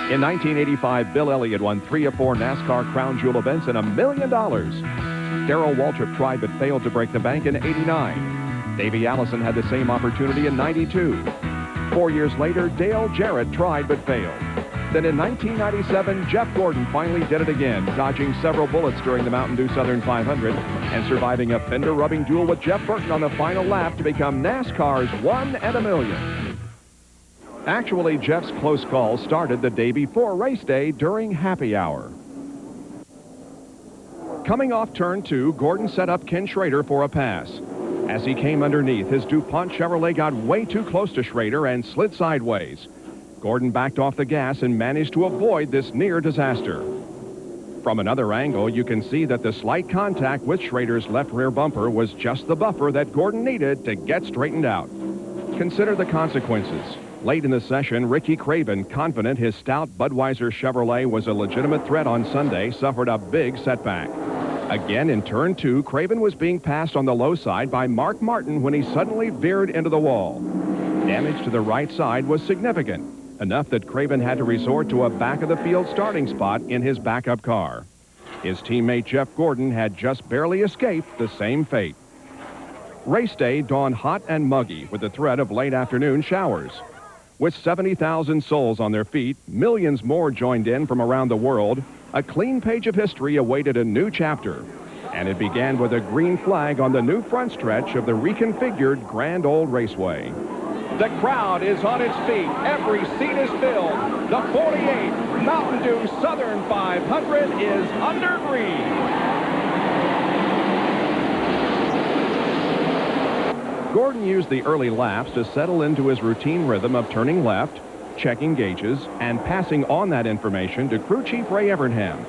In 1985, Bill Elliott won 3 of 4 NASCAR Crown Jewel events and $1 million. Darrell Waltrip tried but failed to break the bank in '89. Davey Allison had the same opportunity in '92. 4 years later, Dale Jarrett tried but failed. Then in 1997, Jeff Gordon finally did it again, dodging several bullets during the Mountain Dew Southern 500 and surviving a fender-rubbing duel with Jeff Burton on the final lap to become NASCAR's $1 and $1 million. Actually, Jeff's close call started the day before race day during happy hour. Coming off turn 2, Gordon set up Ken Schrader for a pass. As he came underneath, his DuPont Chevrolet got way too close to Schrader and slid sideways. Gordon backed off the gas and managed to avoid this near disaster. From another angle, you can see that the slight contact with Schrader's left rear bumper was just the buffer that Gordon needed to get straightened out. Consider the consequences. Late in the session, Ricky Craven, confident his stout Budweiser Chevrolet was a legitimate threat on Sunday, suffered a big setback. Again, in turn 2, Craven was being passed on the low side by Mark Martin when he suddenly veered into the wall. Damage to the right side was significant, enough that Craven had to resort to a back-of-the-field starting spot in his backup car. His teammate Jeff Gordon had just barely escaped the same fate. Race day dawned hot and muggy with the threat of late afternoon showers. With 70,000 souls on their feet, millions more joined in from around the world, a clean page of history awaited a new chapter. And it began with a green flag on the new front stretch of the reconfigured Grand Ole Raceway. The crowd is on its feet. Every seat is filled. The 48 Mountain Dew Southern 500 is under green. Gordon used the early laps to settle into his routine rhythm of turning left, checking gauges, and passing on that information to crew chief Ray Evernham.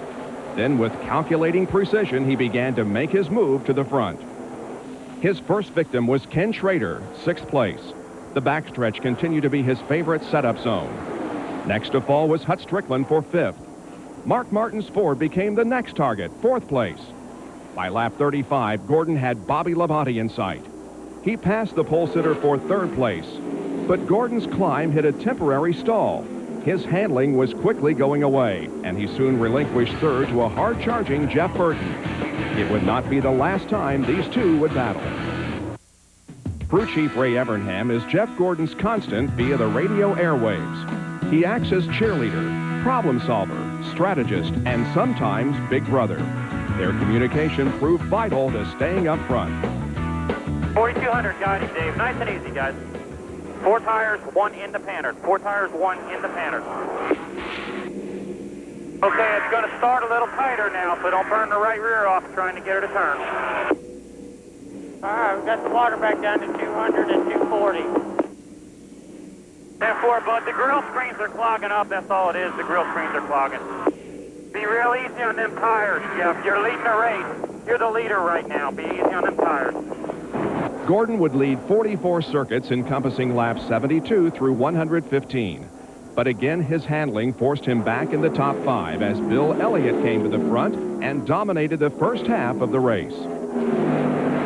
Then, with calculating precision, he began to make his move to the front. His first victim was Ken Schrader, 6th place. The backstretch continued to be his favorite setup zone. Next to fall was Hut Strickland for 5th. Mark Martin's Ford became the next target, 4th place. By lap 35, Gordon had Bobby Labonte in sight. He passed the pole sitter for 3rd place, but Gordon's climb hit a temporary stall. His handling was quickly going away, and he soon relinquished 3rd to a hard-charging Jeff Burton. It would not be the last time these two would battle. Crew chief Ray Evernham is Jeff Gordon's constant via the radio airwaves. He acts as cheerleader, problem solver, strategist, and sometimes big brother. Their communication proved vital to staying up front. 4,200 guiding, Dave. Nice and easy, guys. 4 tires, 1 in the panner. 4 tires, 1 in the panner. Okay, it's going to start a little tighter now, so don't burn the right rear off trying to get her to turn. All right, we've got the water back down to 200 and 240. 10-4, bud. The grill screens are clogging up. That's all it is. The grill screens are clogging. Be real easy on them tires, Jeff. You're leading the race. You're the leader right now. Be easy on them tires. Gordon would lead 44 circuits encompassing laps 72 through 115. But again, his handling forced him back in the top 5 as Bill Elliott came to the front and dominated the first half of the race.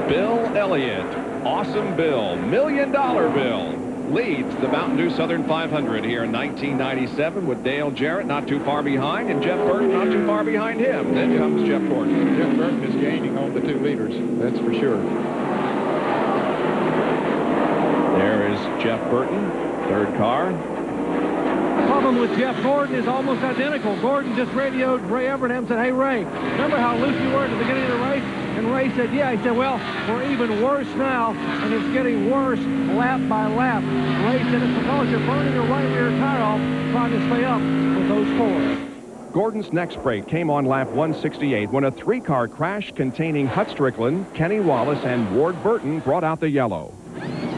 Bill Elliott, awesome Bill, $1 million Bill, leads the Mountain Dew Southern 500 here in 1997 with Dale Jarrett not too far behind and Jeff Burton not too far behind him. Then comes Jeff Gordon. Jeff Burton is gaining on the 2 leaders, that's for sure. There is Jeff Burton, 3rd car. The problem with Jeff Gordon is almost identical. Gordon just radioed Ray Evernham, said, "Hey, Ray, remember how loose you were at the beginning of the race?" And Ray said, "Yeah." He said, "Well, we're even worse now, and it's getting worse lap by lap." Ray said, "It's because you're burning your right rear tire off trying to stay up with those 4. Gordon's next break came on lap 168 when a 3-car crash containing Hut Strickland, Kenny Wallace, and Ward Burton brought out the yellow.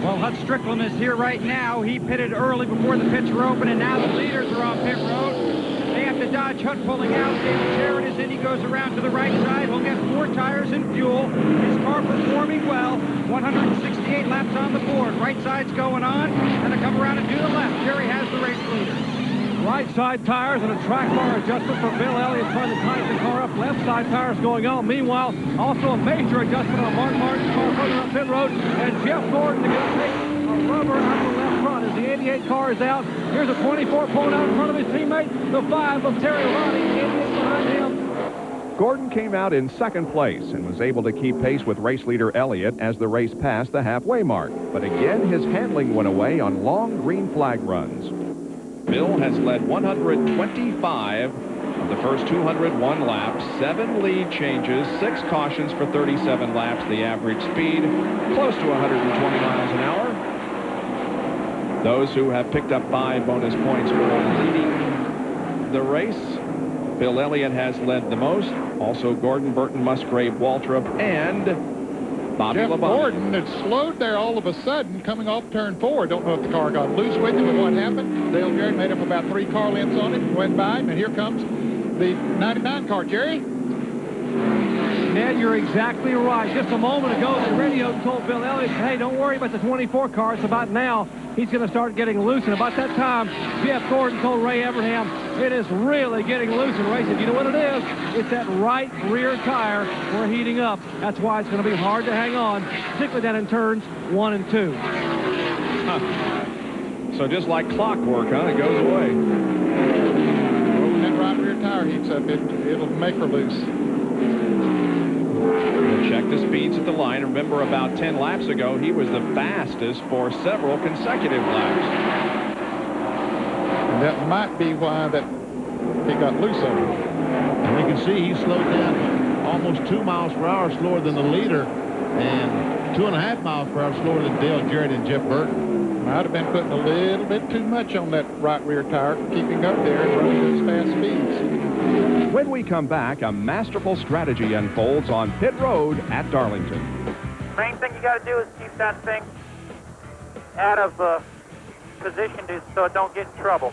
Well, Hut Strickland is here right now. He pitted early before the pits were open, and now the leaders are on pit road. They have to dodge Hut pulling out. David Jarrett is in. He goes around to the right side. He'll get 4 tires and fuel. His car performing well. 168 laps on the board. Right side's going on, and they come around and do the left. Jerry has the race leader. Right side tires and a track bar adjustment for Bill Elliott trying to tighten the car up. Left side tires going on. Meanwhile, also a major adjustment on Mark Martin's car further up pit road. And Jeff Gordon to get a rubber out of the left front as the 88 car is out. Here's a 24 pulling out in front of his teammate. The 5 of Terry Roddy, the 88 behind him. Gordon came out in second place and was able to keep pace with race leader Elliott as the race passed the halfway mark. But again, his handling went away on long green flag runs. Bill has led 125 of the first 201 laps, 7 lead changes, 6 cautions for 37 laps. The average speed close to 120 miles an hour. Those who have picked up 5 bonus points for leading the race. Bill Elliott has led the most. Also Gordon, Burton, Musgrave, Waltrip, and Bobby Jeff Labonte. Gordon had slowed there all of a sudden coming off turn 4. Don't know if the car got loose with him or what happened. Dale Jarrett made up about 3 car lengths on it, went by him, and here comes the 99 car. Jerry? Ned, you're exactly right. Just a moment ago, the radio told Bill Elliott, hey, don't worry about the 24 car. It's about now. He's going to start getting loose. And about that time, Jeff Gordon told Ray Evernham, it is really getting loose. And Ray said, you know what it is? It's that right rear tire. We're heating up. That's why it's going to be hard to hang on, particularly down in turns 1 and 2. So just like clockwork, huh? It goes away. When that right rear tire heats up, it'll make her loose. We'll check the speeds at the line. Remember, about 10 laps ago, he was the fastest for several consecutive laps. And that might be why that he got loose on him. And you can see he slowed down almost 2 miles per hour slower than the leader and 2.5 miles per hour slower than Dale Jarrett and Jeff Burton. Might have been putting a little bit too much on that right rear tire, keeping up there and running those fast speeds. When we come back, a masterful strategy unfolds on pit road at Darlington. Main thing you got to do is keep that thing out of position so it don't get in trouble.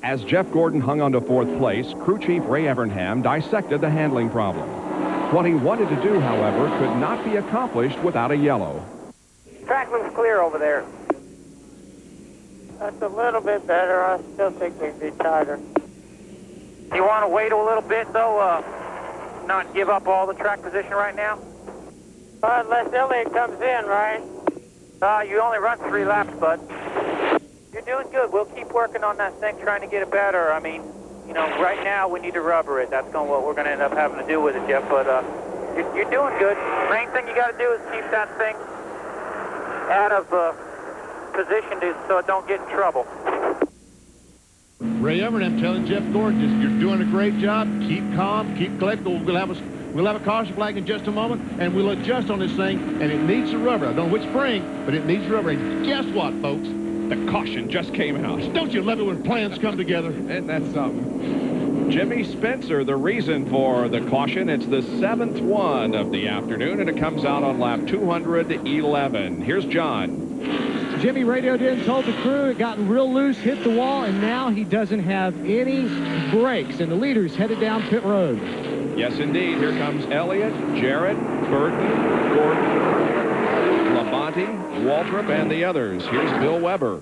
As Jeff Gordon hung on to 4th place, crew chief Ray Evernham dissected the handling problem. What he wanted to do, however, could not be accomplished without a yellow. Track looks clear over there. That's a little bit better. I still think they'd be tighter. You want to wait a little bit, though, not give up all the track position right now? Unless Elliott comes in, right? You only run 3 laps, bud. You're doing good. We'll keep working on that thing, trying to get it better. I mean, you know, right now we need to rubber it. That's what we're going to end up having to do with it, Jeff. But you're doing good. Main thing you got to do is keep that thing out of position so it don't get in trouble. Ray Evernham telling Jeff Gordon, just, you're doing a great job. Keep calm, keep collected. We'll have a caution flag in just a moment, and we'll adjust on this thing, and it needs the rubber. I don't know which spring, but it needs rubber. And guess what, folks? The caution just came out. Don't you love it when plans come together? Isn't that something? Jimmy Spencer, the reason for the caution. It's the 7th one of the afternoon, and it comes out on lap 211. Here's John. Jimmy radioed in, told the crew it gotten real loose, hit the wall, and now he doesn't have any brakes, and the leader's headed down pit road. Yes, indeed. Here comes Elliott, Jarrett, Burton, Gordon, Labonte, Waltrip, and the others. Here's Bill Weber.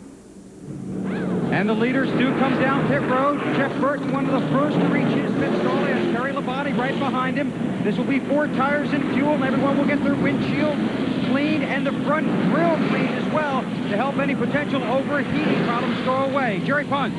And the leaders do come down pit road. Jeff Burton, one of the first to reach his pit stall, and Terry Labonte right behind him. This will be 4 tires and fuel, and everyone will get their windshield cleaned and the front grille cleaned as well to help any potential overheating problems go away. Jerry Punch.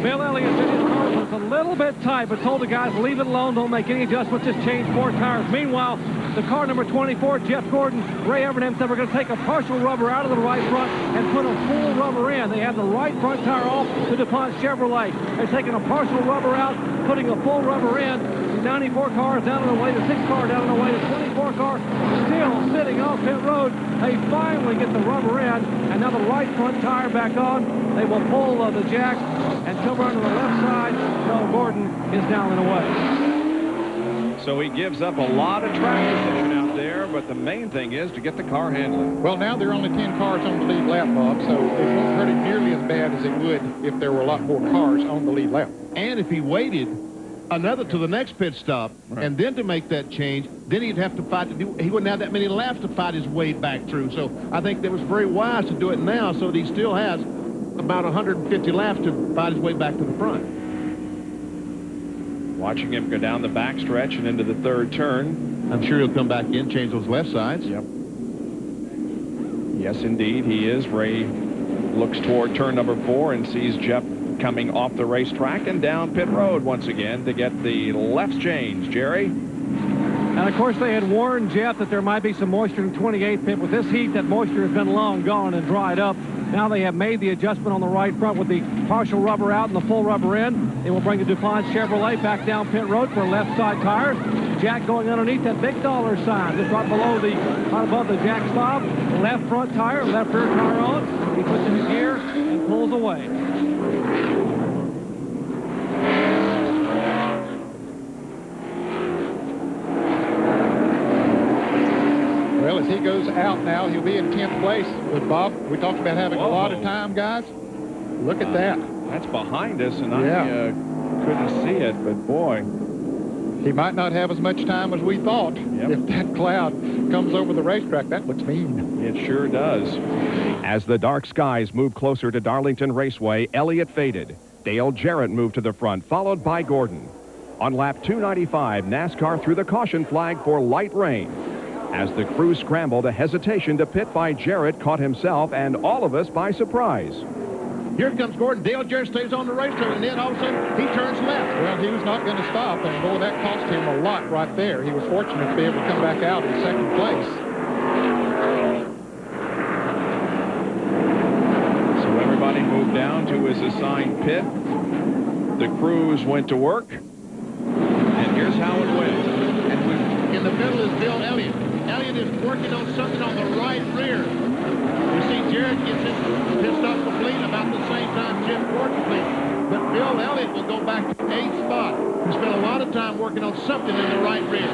Bill Elliott said his car was a little bit tight, but told the guys, leave it alone, don't make any adjustments, just change 4 tires. Meanwhile, the car number 24, Jeff Gordon, Ray Evernham said we're going to take a partial rubber out of the right front and put a full rubber in. They have the right front tire off to DuPont Chevrolet. They're taking a partial rubber out, putting a full rubber in. The 94 car is down on the way, the 6 car down on the way, the 24 car still sitting off pit road. They finally get the rubber in, and now the right front tire back on. They will pull the jack and come around to the left side. So Gordon is down and away. So he gives up a lot of track position out there, but the main thing is to get the car handling. Well, now there are only 10 cars on the lead lap, Bob, so it won't hurt him nearly as bad as it would if there were a lot more cars on the lead lap. And if he waited another to the next pit stop, right, and then to make that change, then he'd have to fight. He wouldn't have that many laps to fight his way back through. So I think that was very wise to do it now, so that he still has about 150 laps to fight his way back to the front. Watching him go down the backstretch and into the 3rd turn. I'm sure he'll come back in, change those left sides. Yep. Yes, indeed, he is. Ray looks toward turn number 4 and sees Jeff coming off the racetrack and down pit road once again to get the left change. Jerry? And, of course, they had warned Jeff that there might be some moisture in the 28 pit. With this heat, that moisture has been long gone and dried up. Now they have made the adjustment on the right front with the partial rubber out and the full rubber in. They will bring the DuPont Chevrolet back down pit road for left side tires. Jack going underneath that big dollar sign, just right below right above the jack stop. Left front tire, left rear tire on. He puts in his gear and pulls away. Well, as he goes out now, he'll be in 10th place with Bob. We talked about having a lot of time, guys. Look at that. That's behind us, and I couldn't see it, but boy. He might not have as much time as we thought. If that cloud comes over the racetrack, that looks mean. It sure does. As the dark skies move closer to Darlington Raceway, Elliott faded. Dale Jarrett moved to the front, followed by Gordon. On lap 295, NASCAR threw the caution flag for light rain. As the crew scrambled, a hesitation to pit by Jarrett caught himself and all of us by surprise. Here comes Gordon. Dale Jarrett stays on the racetrack, and then all of a sudden he turns left. Well, he was not going to stop, and boy, that cost him a lot right there. He was fortunate to be able to come back out in second place. So everybody moved down to his assigned pit. The crews went to work, and here's how it went. And in the middle is Bill Elliott. Elliott is working on something on the right rear. You see Jarrett gets his pit stop complete about the same time Jeff Gordon complete. But Bill Elliott will go back to 8th spot. He spent a lot of time working on something in the right rear.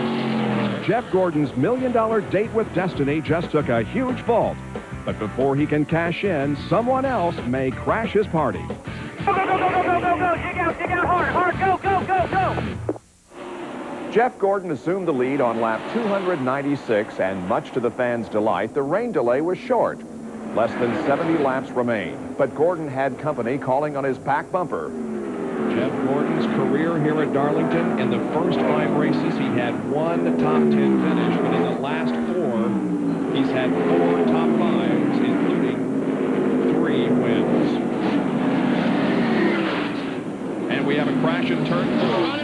Jeff Gordon's $1 million date with destiny just took a huge vault. But before he can cash in, someone else may crash his party. Go, go, go, go, go, go, go, go. Dig out hard, go, go, go, go. Jeff Gordon assumed the lead on lap 296, and much to the fans' delight, the rain delay was short. Less than 70 laps remain, but Gordon had company calling on his pack bumper. Jeff Gordon's career here at Darlington, in the first 5 races, he had 1 top 10 finish, but in the last 4, he's had 4 top 5s, including 3 wins. And we have a crash in turn 4.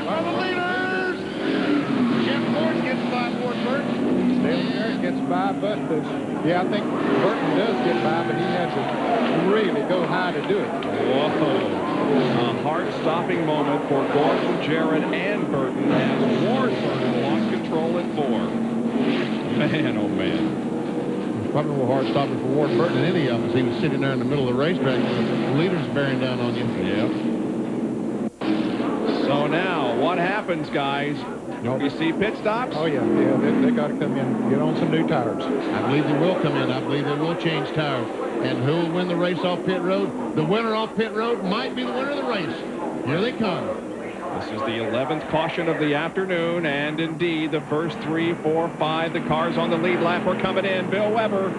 Dale Jarrett gets by, but I think Burton does get by, but he had to really go high to do it. Whoa. A heart-stopping moment for Gordon, Jarrett, and Burton as Ward Burton lost control at 4. Man, oh man. Probably a little hard stopping for Ward Burton than any of them, as he was sitting there in the middle of the racetrack with the leaders bearing down on you. Yep. So now, what happens, guys? Don't you see pit stops? Oh, yeah, they got to come in and get on some new tires. I believe they will come in. I believe they will change tires. And who will win the race off pit road? The winner off pit road might be the winner of the race. Here they come. This is the 11th caution of the afternoon, and indeed, the first 3, 4, 5, the cars on the lead lap are coming in. Bill Weber.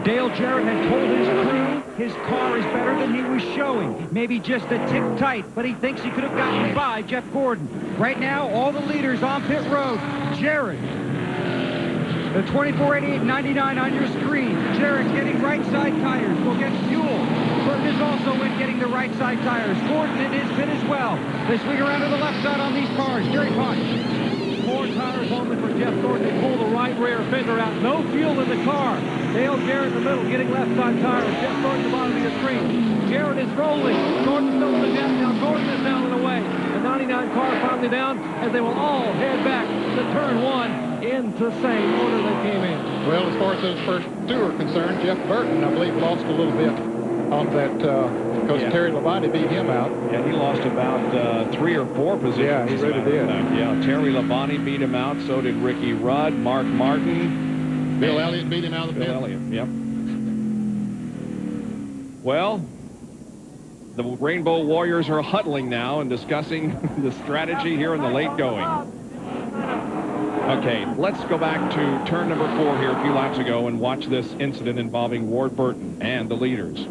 Dale Jarrett had told his crew his car is better than he was showing. Maybe just a tick tight, but he thinks he could have gotten by Jeff Gordon. Right now, all the leaders on pit road. Jarrett. The 2488.99 on your screen. Jarrett getting right side tires. Will get fuel. Burton is also in getting the right side tires. Gordon in his pit as well. They swing around to the left side on these cars. Gary Punch. 4 tires only for Jeff Gordon. They pull the right rear fender out. No fuel in the car. Dale Jarrett in the middle getting left side tires. Jeff Gordon at the bottom of your screen. Jarrett is rolling. Gordon still in the gap now. Gordon is down and away. The 99 car finally down as they will all head back to turn 1 in the same order they came in. Well, as far as those first 2 are concerned, Jeff Burton, I believe, lost a little bit on that because Terry Labonte beat him out. Yeah, he lost about 3 or 4 positions. Yeah, he really did. Yeah, Terry Labonte beat him out. So did Ricky Rudd, Mark Martin. Bill Elliott beat him out of the pit. Bill Elliott, yep. Well, the Rainbow Warriors are huddling now and discussing the strategy here in the late going. Okay, let's go back to turn number 4 here a few laps ago and watch this incident involving Ward Burton and the leaders.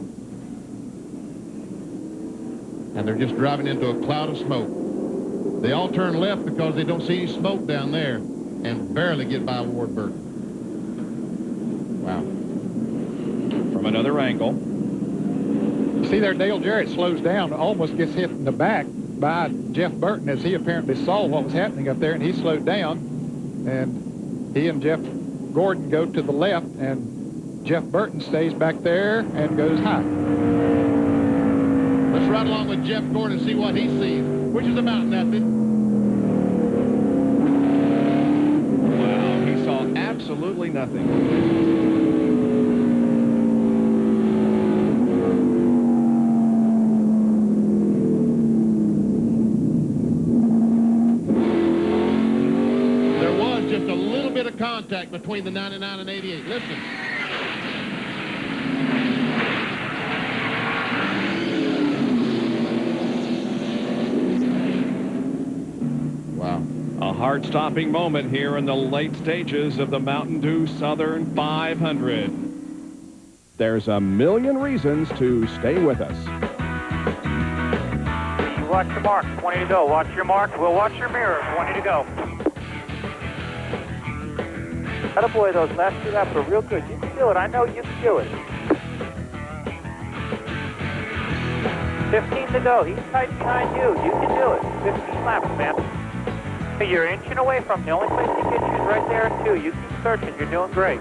And they're just driving into a cloud of smoke. They all turn left because they don't see any smoke down there and barely get by Ward Burton. Wow. another angle. See there, Dale Jarrett slows down, almost gets hit in the back by Jeff Burton as he apparently saw what was happening up there, and he slowed down. And he and Jeff Gordon go to the left, and Jeff Burton stays back there and goes high. Let's ride along with Jeff Gordon and see what he sees, which is about nothing. Wow, he saw absolutely nothing. Contact between the 99 and 88. Listen. Wow. A heart-stopping moment here in the late stages of the Mountain Dew Southern 500. There's a million reasons to stay with us. You watch your marks, 20 to go. Watch your marks. We'll watch your mirror, 20 to go. Attaboy, those last 2 laps are real good. You can do it. I know you can do it. 15 to go. He's tight behind you. You can do it. 15 laps, man. You're inching away from him. The only place he gets you is right there at 2. You keep searching. You're doing great.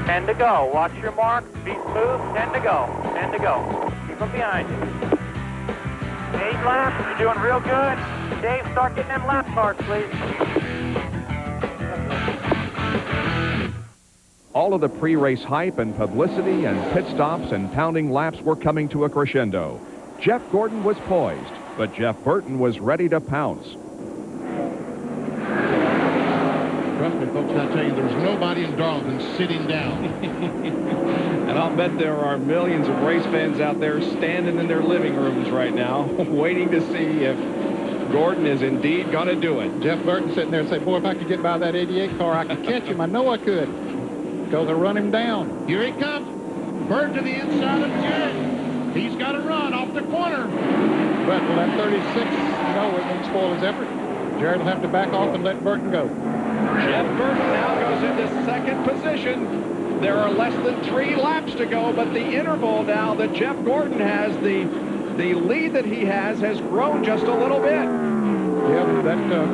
10 to go. Watch your marks. Be smooth. 10 to go. 10 to go. Keep them behind you. 8 laps. You're doing real good. Dave, start getting them lap cards, please. All of the pre-race hype and publicity and pit stops and pounding laps were coming to a crescendo. Jeff Gordon was poised, but Jeff Burton was ready to pounce. Trust me, folks, I tell you, there's nobody in Darlington sitting down. And I'll bet there are millions of race fans out there standing in their living rooms right now, waiting to see if Gordon is indeed going to do it. Jeff Burton sitting there and say, boy, if I could get by that 88 car, I could catch him. I know I could. Because I run him down. Here he comes. Bird to the inside of Jarrett. He's got to run off the corner. But will that 36, it won't spoil his effort. Jarrett will have to back off and let Burton go. Jeff Burton now goes into second position. There are less than 3 laps to go, but the interval now that Jeff Gordon has, the lead that he has grown just a little bit. Yeah, but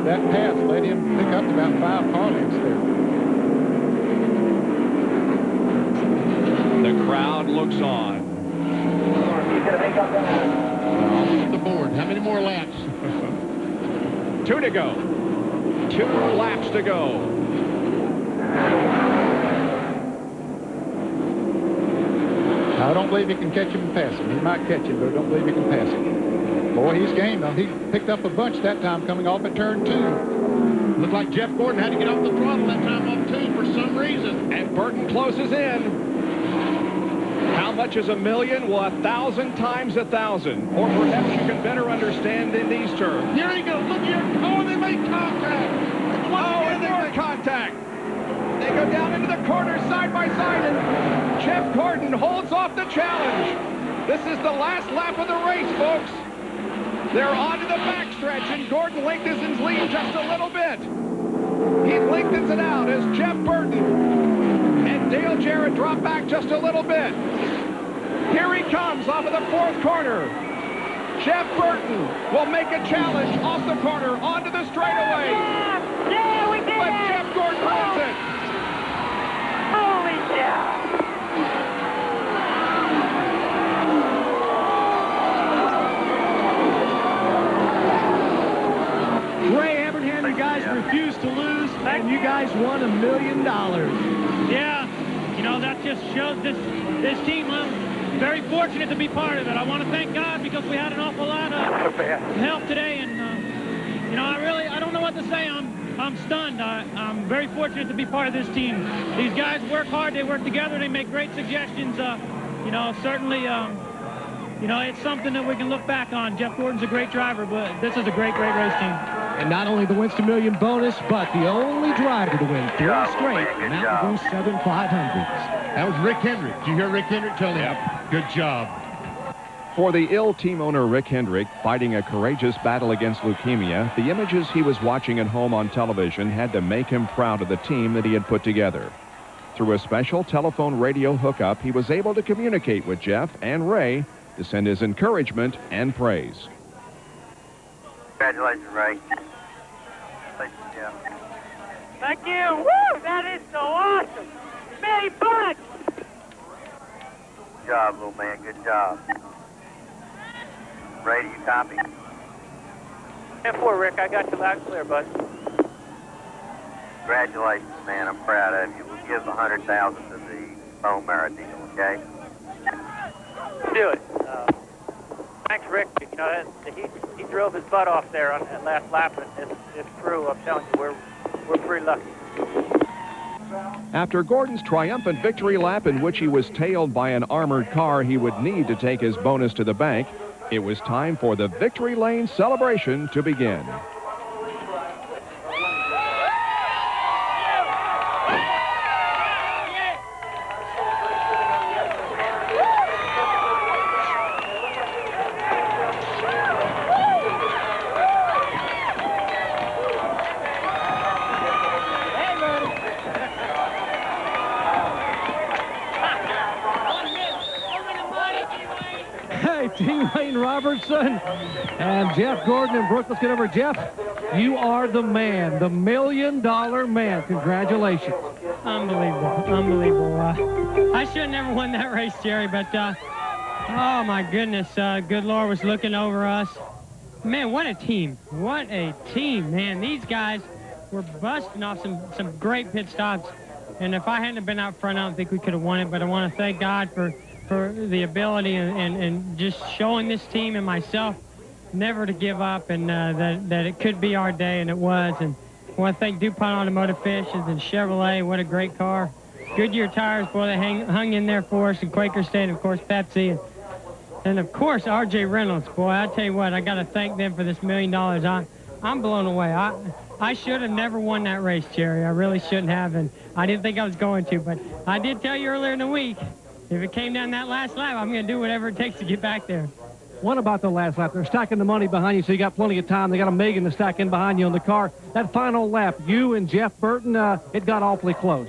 that pass let him pick up about 5 car lengths there. The crowd looks on. Off the board. How many more laps? 2 to go. 2 laps to go. I don't believe he can catch him and pass him. He might catch him, but I don't believe he can pass him. Boy, he's game now. He picked up a bunch that time coming off at turn 2. Looked like Jeff Gordon had to get off the throttle that time off 2 for some reason. And Burton closes in. How much is a million? Well, 1,000 times 1,000. Or perhaps you can better understand in these terms. Here he goes. Look here. Oh, they make contact. Oh, and they make contact. They go down into the corner side by side, and Jeff Gordon holds off the challenge. This is the last lap of the race, folks. They're on to the backstretch, and Gordon lengthens his lead just a little bit. He lengthens it out as Jeff Burton and Dale Jarrett drop back just a little bit. Here he comes off of the 4th corner. Jeff Burton will make a challenge off the corner onto the straightaway. Yeah, we did But it! Jeff Gordon wins it. Holy cow! Ray Abraham, you guys refused to lose, and you guys won $1 million. Yeah, that just shows this team. I'm very fortunate to be part of it. I want to thank God because we had an awful lot of help today, and I don't know what to say. I'm stunned. I'm very fortunate to be part of this team. These guys work hard. They work together. They make great suggestions. Certainly, it's something that we can look back on. Jeff Gordon's a great driver, but this is a great race team. And not only the Winston Million bonus, but the only driver to win 3 straight Mountain Dew Southern 500s. That was Rick Hendrick. Did you hear Rick Hendrick tell him? Yep. Good job. For the ill team owner Rick Hendrick, fighting a courageous battle against leukemia, the images he was watching at home on television had to make him proud of the team that he had put together. Through a special telephone radio hookup, he was able to communicate with Jeff and Ray to send his encouragement and praise. Congratulations, Ray. Thank you. Woo! That is so awesome. Billy Buck! Good job, little man. Good job. Ray, do you copy? 10-4, Rick. I got you loud and clear, bud. Congratulations, man. I'm proud of you. We'll give $100,000 to the bone marrow deal, okay? Do it. Thanks, Rick. You know, he drove his butt off there on that last lap, and this crew, I'm telling you, we're pretty lucky. After Gordon's triumphant victory lap in which he was tailed by an armored car he would need to take his bonus to the bank, it was time for the Victory Lane celebration to begin. T. Wayne Robertson and Jeff Gordon and Brooke. Let's get over. Jeff, you are the man, the $1 million man. Congratulations. Unbelievable. Unbelievable. I should have never won that race, Jerry, but oh my goodness, good Lord was looking over us. Man, what a team. What a team, man. These guys were busting off some great pit stops, and if I hadn't been out front, I don't think we could have won it, but I want to thank God for the ability and just showing this team and myself never to give up, and that it could be our day, and it was. And I want to thank DuPont Automotive Fishes and Chevrolet. What a great car. Goodyear tires, boy, they hung in there for us, and Quaker State, and of course Pepsi, and of course R.J. Reynolds. Boy, I tell you what, I got to thank them for this $1 million. I'm blown away. I should have never won that race, Jerry. I really shouldn't have, and I didn't think I was going to, but I did tell you earlier in the week, if it came down that last lap, I'm going to do whatever it takes to get back there. What about the last lap? They're stacking the money behind you, so you got plenty of time. They got a million to stack in behind you on the car. That final lap, you and Jeff Burton, it got awfully close.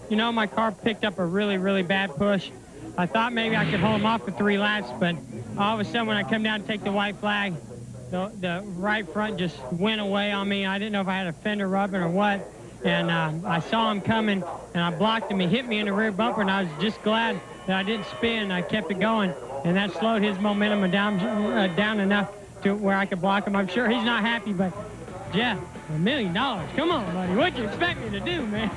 You know, my car picked up a really, really bad push. I thought maybe I could hold them off for 3 laps, but all of a sudden when I come down to take the white flag, the right front just went away on me. I didn't know if I had a fender rubbing or what. And I saw him coming, and I blocked him. He hit me in the rear bumper, and I was just glad that I didn't spin. I kept it going, and that slowed his momentum down enough to where I could block him. I'm sure he's not happy, but Jeff, $1 million. Come on, buddy. What do you expect me to do, man?